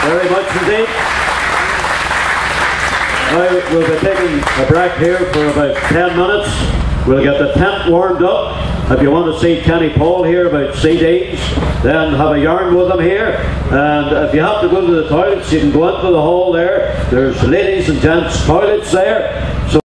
very much indeed. Now we'll be taking a break here for about 10 minutes. We'll get the tent warmed up. If you want to see Kenny Paul here about CDs, then have a yarn with him here. And if you have to go to the toilets, you can go into the hall there. There's ladies and gents toilets there. So